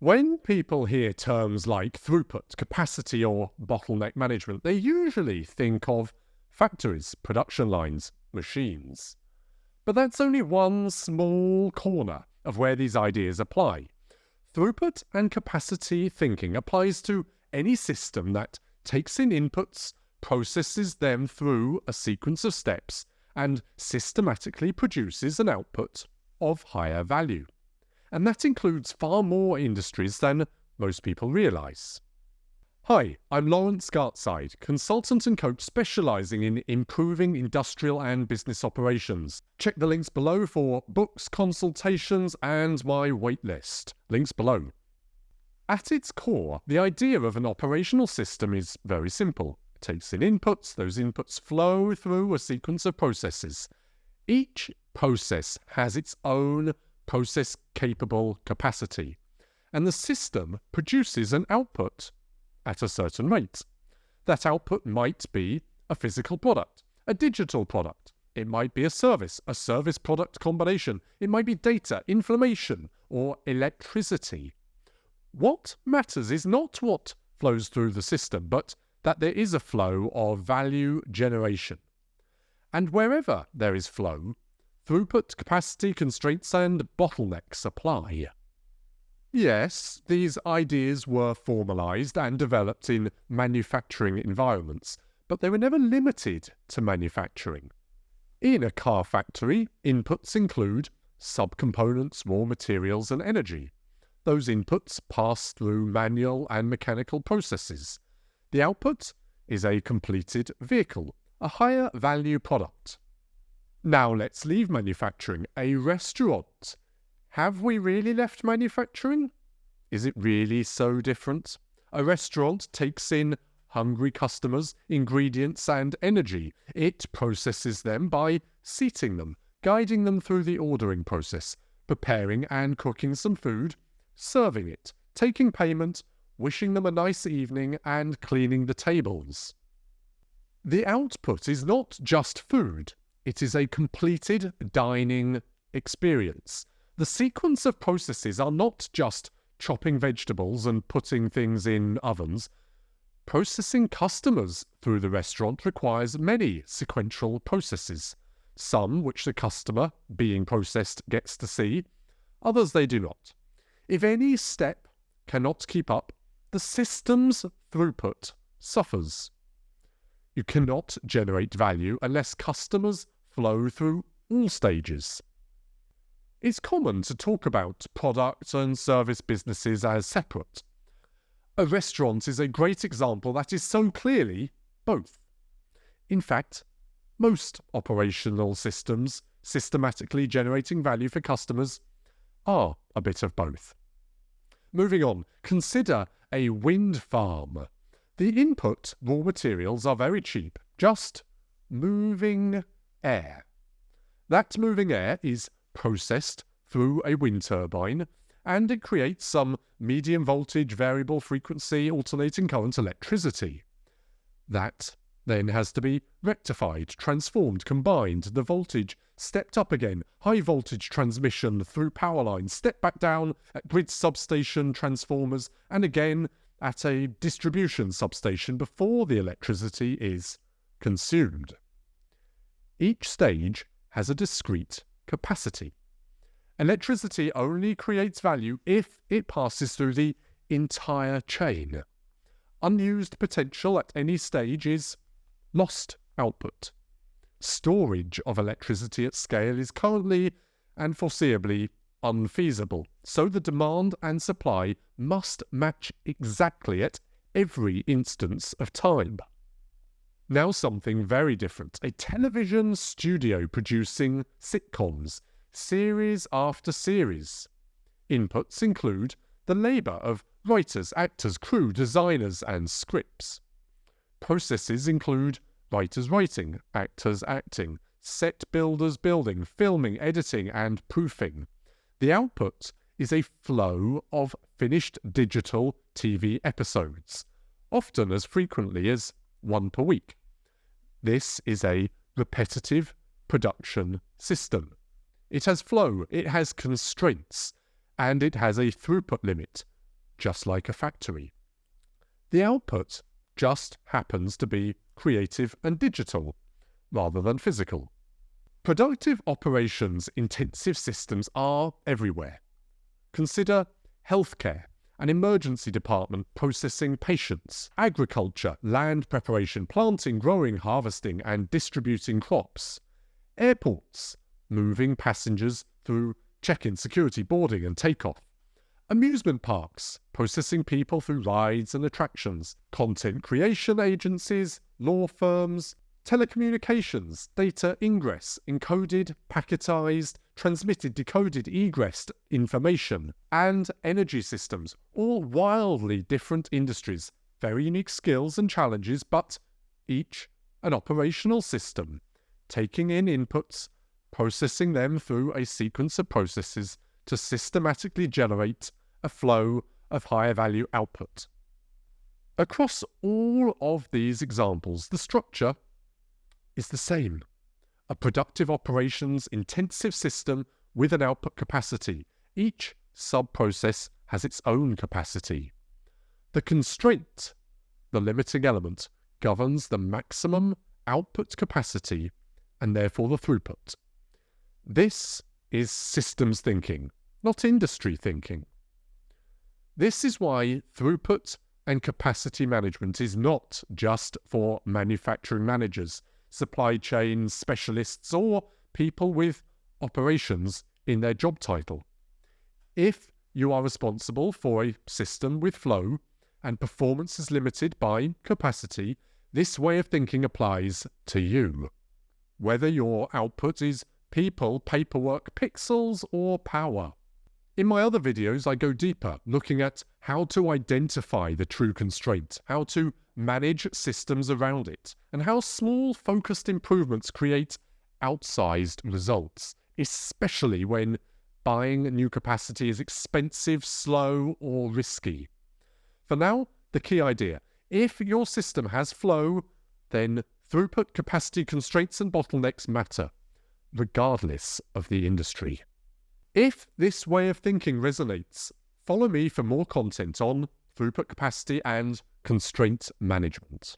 When people hear terms like throughput, capacity, or bottleneck management, they usually think of factories, production lines, machines. But that's only one small corner of where these ideas apply. Throughput and capacity thinking applies to any system that takes in inputs, processes them through a sequence of steps, and systematically produces an output of higher value. And that includes far more industries than most people realise. Hi, I'm Lawrence Gartside, consultant and coach specialising in improving industrial and business operations. Check the links below for books, consultations, and my waitlist. Links below. At its core, the idea of an operational system is very simple. It takes in inputs, those inputs flow through a sequence of processes. Each process has its own process-capable capacity, and the system produces an output at a certain rate. That output might be a physical product, a digital product. It might be a service product combination. It might be data, information, or electricity. What matters is not what flows through the system, but that there is a flow of value generation. And wherever there is flow, throughput, capacity, constraints, and bottlenecks apply. Yes, these ideas were formalized and developed in manufacturing environments, but they were never limited to manufacturing. In a car factory, inputs include subcomponents, raw materials, and energy. Those inputs pass through manual and mechanical processes. The output is a completed vehicle, a higher value product. Now let's leave manufacturing. A restaurant. Have we really left manufacturing? Is it really so different? A restaurant takes in hungry customers, ingredients, and energy. It processes them by seating them, guiding them through the ordering process, preparing and cooking some food, serving it, taking payment, wishing them a nice evening, and cleaning the tables. The output is not just food. It is a completed dining experience. The sequence of processes are not just chopping vegetables and putting things in ovens. Processing customers through the restaurant requires many sequential processes, some which the customer being processed gets to see, others they do not. If any step cannot keep up, the system's throughput suffers. You cannot generate value unless customers flow through all stages. It's common to talk about product and service businesses as separate. A restaurant is a great example that is so clearly both. In fact, most operational systems systematically generating value for customers are a bit of both. Moving on, consider a wind farm. The input raw materials are very cheap, just moving air. That moving air is processed through a wind turbine, and it creates some medium voltage, variable frequency, alternating current electricity. That then has to be rectified, transformed, combined, the voltage stepped up again, high voltage transmission through power lines, stepped back down at grid substation transformers, and again at a distribution substation before the electricity is consumed. Each stage has a discrete capacity. Electricity only creates value if it passes through the entire chain. Unused potential at any stage is lost output. Storage of electricity at scale is currently and foreseeably unfeasible, so the demand and supply must match exactly at every instance of time. Now something very different. A television studio producing sitcoms, series after series. Inputs include the labour of writers, actors, crew, designers, and scripts. Processes include writers writing, actors acting, set builders building, filming, editing, and proofing. The output is a flow of finished digital TV episodes, often as frequently as one per week. This is a repetitive production system. It has flow, it has constraints, and it has a throughput limit, just like a factory. The output just happens to be creative and digital, rather than physical. Productive operations intensive systems are everywhere. Consider healthcare, an emergency department processing patients, agriculture, land preparation, planting, growing, harvesting, and distributing crops, airports, moving passengers through check-in, security, boarding, and takeoff, amusement parks, processing people through rides and attractions, content creation agencies, law firms, telecommunications, data ingress, encoded, packetized, transmitted, decoded, egressed information, and energy systems, all wildly different industries, very unique skills and challenges, but each an operational system, taking in inputs, processing them through a sequence of processes to systematically generate a flow of higher value output. Across all of these examples, the structure is the same. A productive operations intensive system with an output capacity. Each sub-process has its own capacity. The constraint, the limiting element, governs the maximum output capacity and therefore the throughput. This is systems thinking, not industry thinking. This is why throughput and capacity management is not just for manufacturing managers, supply chain specialists, or people with operations in their job title. If you are responsible for a system with flow and performance is limited by capacity, this way of thinking applies to you. Whether your output is people, paperwork, pixels, or power. In my other videos, I go deeper, looking at how to identify the true constraint, how to manage systems around it, and how small, focused improvements create outsized results, especially when buying new capacity is expensive, slow, or risky. For now, the key idea: if your system has flow, then throughput, capacity, constraints, and bottlenecks matter, regardless of the industry. If this way of thinking resonates, follow me for more content on throughput, capacity, and constraint management.